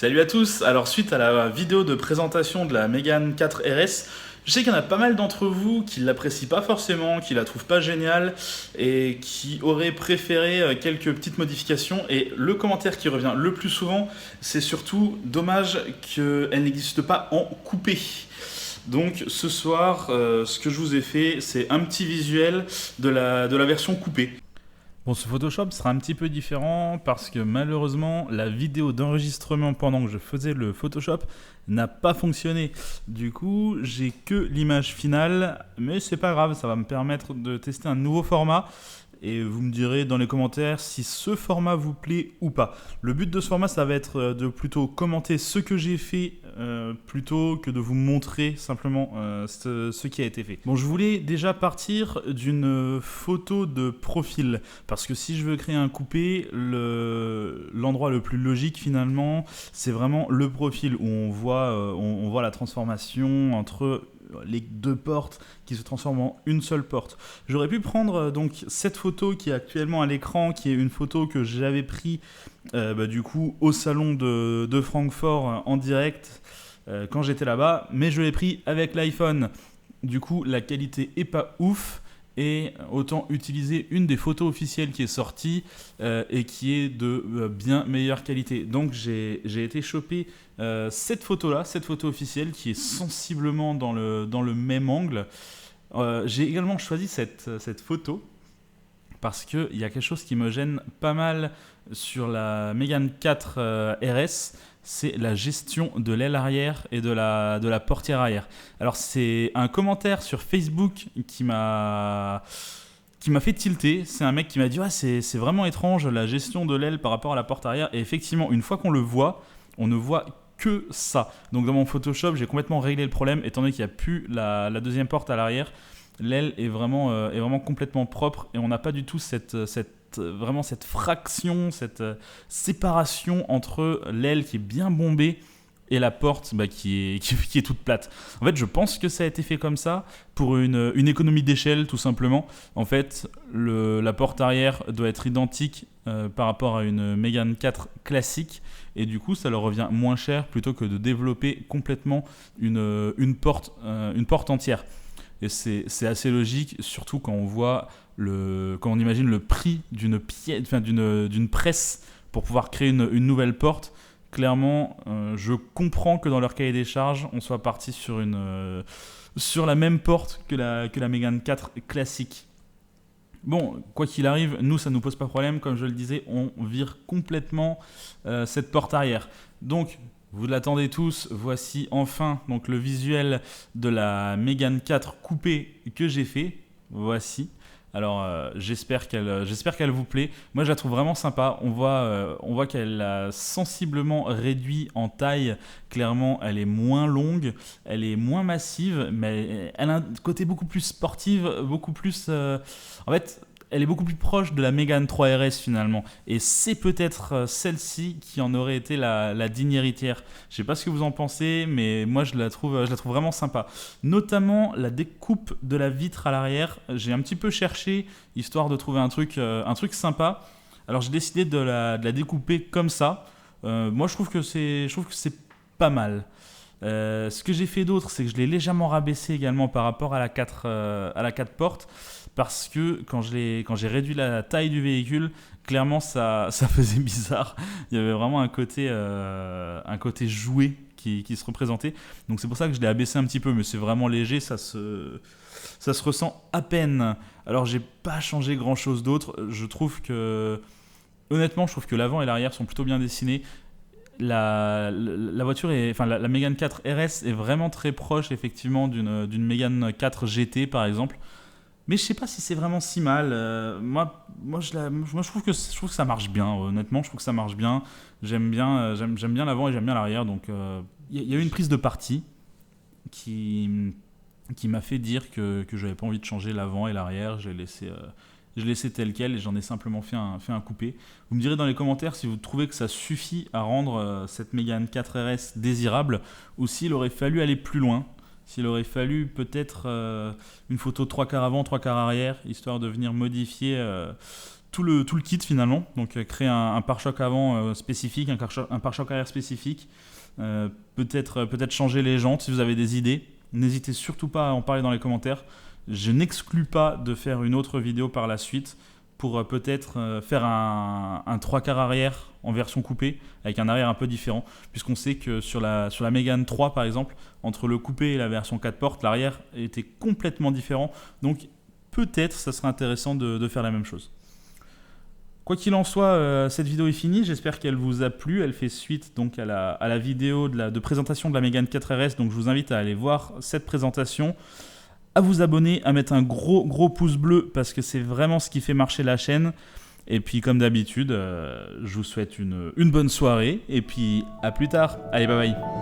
Salut à tous. Alors suite à la vidéo de présentation de la Mégane 4 RS, je sais qu'il y en a pas mal d'entre vous qui l'apprécient pas forcément, qui la trouvent pas géniale et qui auraient préféré quelques petites modifications. Et le commentaire qui revient le plus souvent, c'est surtout dommage qu'elle n'existe pas en coupé. Donc ce soir, ce que je vous ai fait, c'est un petit visuel de la version coupée. Bon, ce Photoshop sera un petit peu différent parce que malheureusement, la vidéo d'enregistrement pendant que je faisais le Photoshop n'a pas fonctionné. Du coup, j'ai que l'image finale, mais c'est pas grave, ça va me permettre de tester un nouveau format. Et vous me direz dans les commentaires si ce format vous plaît ou pas. Le but de ce format, ça va être de plutôt commenter ce que j'ai fait plutôt que de vous montrer simplement ce qui a été fait. Bon, je voulais déjà partir d'une photo de profil parce que si je veux créer un coupé, l'endroit le plus logique finalement, c'est vraiment le profil où on voit la transformation entre les deux portes qui se transforment en une seule porte. J'aurais pu prendre donc cette photo qui est actuellement à l'écran, qui est une photo que j'avais prise du coup au salon de Francfort en direct quand j'étais là-bas, mais je l'ai pris avec l'iPhone. Du coup, la qualité est pas ouf. Et autant utiliser une des photos officielles qui est sortie et qui est de bien meilleure qualité. Donc j'ai été choper cette photo-là, cette photo officielle qui est sensiblement dans le même angle. J'ai également choisi cette photo parce qu'il y a quelque chose qui me gêne pas mal sur la Mégane 4 RS, c'est la gestion de l'aile arrière et de la portière arrière. Alors c'est un commentaire sur Facebook qui m'a fait tilter. C'est un mec qui m'a dit c'est vraiment étrange la gestion de l'aile par rapport à la porte arrière. Et effectivement, une fois qu'on le voit, on ne voit que ça. Donc dans mon Photoshop, j'ai complètement réglé le problème étant donné qu'il n'y a plus la deuxième porte à l'arrière. L'aile est vraiment complètement propre et on n'a pas du tout cette fraction, cette séparation entre l'aile qui est bien bombée et la porte qui est toute plate. En fait, je pense que ça a été fait comme ça pour une économie d'échelle, tout simplement. En fait, la porte arrière doit être identique par rapport à une Mégane 4 classique, et du coup, ça leur revient moins cher plutôt que de développer complètement une porte entière. Et c'est assez logique, surtout quand on voit quand on imagine le prix d'une presse pour pouvoir créer une nouvelle porte. Clairement, je comprends que dans leur cahier des charges, on soit parti sur la même porte que la Mégane 4 classique. Bon, quoi qu'il arrive, nous, ça ne nous pose pas de problème. Comme je le disais, on vire complètement cette porte arrière. Donc, vous l'attendez tous, voici enfin donc, le visuel de la Mégane 4 coupée que j'ai fait. Voici. Alors j'espère qu'elle vous plaît. Moi je la trouve vraiment sympa. On voit qu'elle a sensiblement réduit en taille. Clairement elle est moins longue, elle est moins massive, mais elle a un côté beaucoup plus sportif, beaucoup plus... En fait, elle est beaucoup plus proche de la Mégane 3 RS finalement. Et c'est peut-être celle-ci qui en aurait été la digne héritière. Je sais pas ce que vous en pensez, mais moi je la trouve vraiment sympa. Notamment la découpe de la vitre à l'arrière. J'ai un petit peu cherché, histoire de trouver un truc sympa. Alors j'ai décidé de la découper comme ça. Moi je trouve que c'est pas mal. Ce que j'ai fait d'autre, c'est que je l'ai légèrement rabaissé également par rapport à la 4 portes. Parce que quand j'ai réduit la taille du véhicule, clairement ça faisait bizarre. Il y avait vraiment un côté jouet qui se représentait. Donc c'est pour ça que je l'ai abaissé un petit peu, mais c'est vraiment léger, ça se ressent à peine. Alors j'ai pas changé grand chose d'autre. Honnêtement, je trouve que l'avant et l'arrière sont plutôt bien dessinés. La voiture la Mégane 4 RS est vraiment très proche effectivement d'une Mégane 4 GT par exemple. Mais je sais pas si c'est vraiment si mal. Moi, je trouve que ça marche bien. Honnêtement, je trouve que ça marche bien. J'aime bien l'avant et j'aime bien l'arrière. Donc, il y a eu une prise de parti qui m'a fait dire que je n'avais pas envie de changer l'avant et l'arrière. J'ai laissé tel quel et j'en ai simplement fait un coupé. Vous me direz dans les commentaires si vous trouvez que ça suffit à rendre cette Mégane 4 RS désirable ou s'il aurait fallu aller plus loin. S'il aurait fallu peut-être une photo 3 quarts avant, 3 quarts arrière, histoire de venir modifier tout le kit finalement. Donc créer un pare-choc avant spécifique, un pare-choc arrière spécifique, peut-être changer les jantes si vous avez des idées. N'hésitez surtout pas à en parler dans les commentaires. Je n'exclus pas de faire une autre vidéo par la suite pour peut-être faire un 3/4 arrière en version coupée avec un arrière un peu différent, puisqu'on sait que sur la Mégane 3 par exemple, entre le coupé et la version 4 portes, l'arrière était complètement différent. Donc peut-être ça serait intéressant de faire la même chose. Quoi qu'il en soit, cette vidéo est finie, j'espère qu'elle vous a plu. Elle fait suite donc à la vidéo de présentation de la Mégane 4 RS, donc je vous invite à aller voir cette présentation, à vous abonner, à mettre un gros pouce bleu parce que c'est vraiment ce qui fait marcher la chaîne. Et puis comme d'habitude, je vous souhaite une bonne soirée et puis à plus tard. Allez, bye bye.